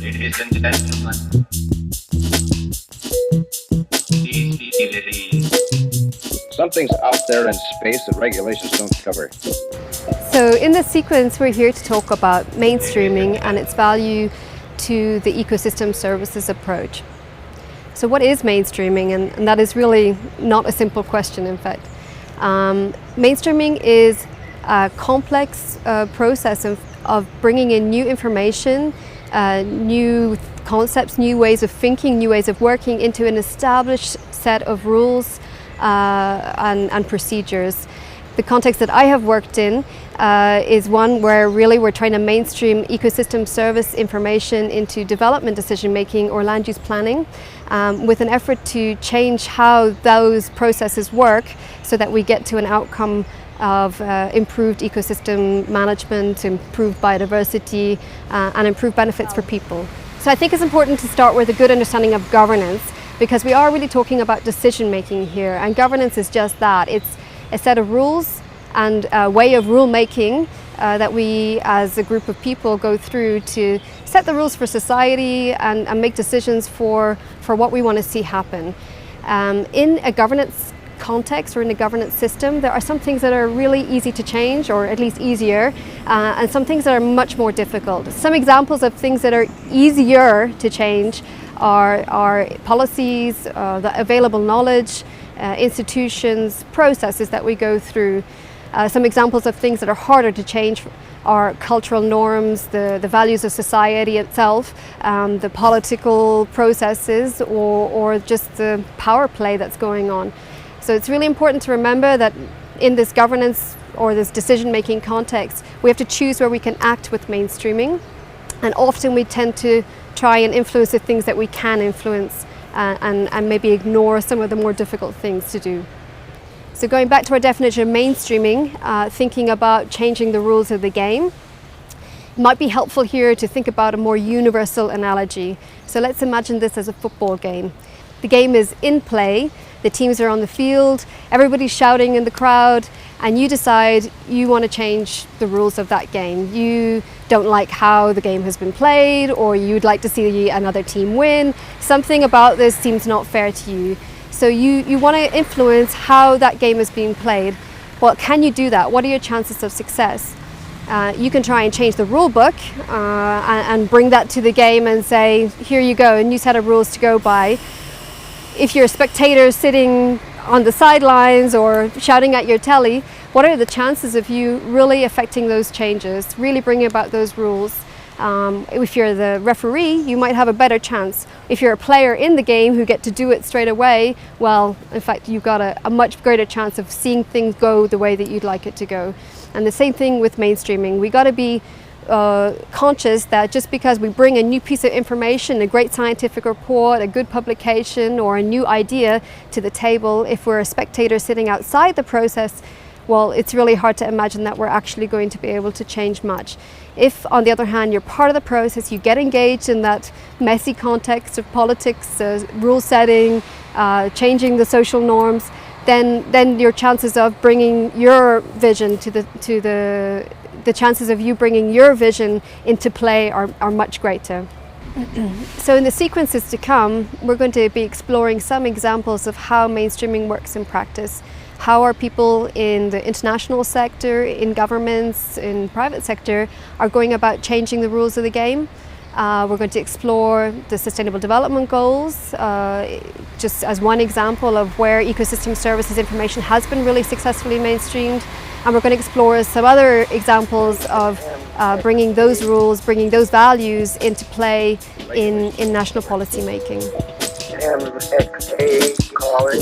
Ladies and gentlemen, Something's out there in space that regulations don't cover. So in this sequence, we're here to talk about mainstreaming and its value to the ecosystem services approach. So what is mainstreaming? And that is really not a simple question, in fact. Mainstreaming is a complex process of bringing in new information, new concepts, new ways of thinking, new ways of working into an established set of rules and procedures. The context that I have worked in is one where really we're trying to mainstream ecosystem service information into development decision making or land use planning with an effort to change how those processes work so that we get to an outcome of improved ecosystem management, improved biodiversity and improved benefits for people. So I think it's important to start with a good understanding of governance, because we are really talking about decision making here, and governance is just that. It's a set of rules and a way of rule making that we as a group of people go through to set the rules for society and make decisions for what we want to see happen. In a governance context or in a governance system, there are some things that are really easy to change, or at least easier, and some things that are much more difficult. Some examples of things that are easier to change are policies, the available knowledge, institutions, processes that we go through. Some examples of things that are harder to change are cultural norms, the values of society itself, the political processes, or just the power play that's going on. So it's really important to remember that in this governance or this decision-making context, we have to choose where we can act with mainstreaming, and often we tend to try and influence the things that we can influence and maybe ignore some of the more difficult things to do. So going back to our definition of mainstreaming, thinking about changing the rules of the game, it might be helpful here to think about a more universal analogy. So let's imagine this as a football game. The game is in play, the teams are on the field, everybody's shouting in the crowd, and you decide you want to change the rules of that game. You don't like how the game has been played, or you'd like to see another team win. Something about this seems not fair to you. So you want to influence how that game is being played. Well, can you do that? What are your chances of success? You can try and change the rule book and bring that to the game and say, here you go, a new set of rules to go by. If you're a spectator sitting on the sidelines or shouting at your telly, what are the chances of you really affecting those changes, really bringing about those rules? If you're the referee, you might have a better chance. If you're a player in the game who get to do it straight away, well, in fact, you've got a much greater chance of seeing things go the way that you'd like it to go. And the same thing with mainstreaming. We got to be conscious that just because we bring a new piece of information, a great scientific report, a good publication, or a new idea to the table, if we're a spectator sitting outside the process, well, it's really hard to imagine that we're actually going to be able to change much. If, on the other hand, you're part of the process, you get engaged in that messy context of politics, rule setting, changing the social norms, then your chances of bringing your vision the chances of you bringing your vision into play are much greater. So in the sequences to come, we're going to be exploring some examples of how mainstreaming works in practice. How are people in the international sector, in governments, in private sector are going about changing the rules of the game. We're going to explore the Sustainable Development Goals, just as one example of where ecosystem services information has been really successfully mainstreamed. And we're going to explore some other examples of bringing those rules, bringing those values into play in national policy making. MXA calling.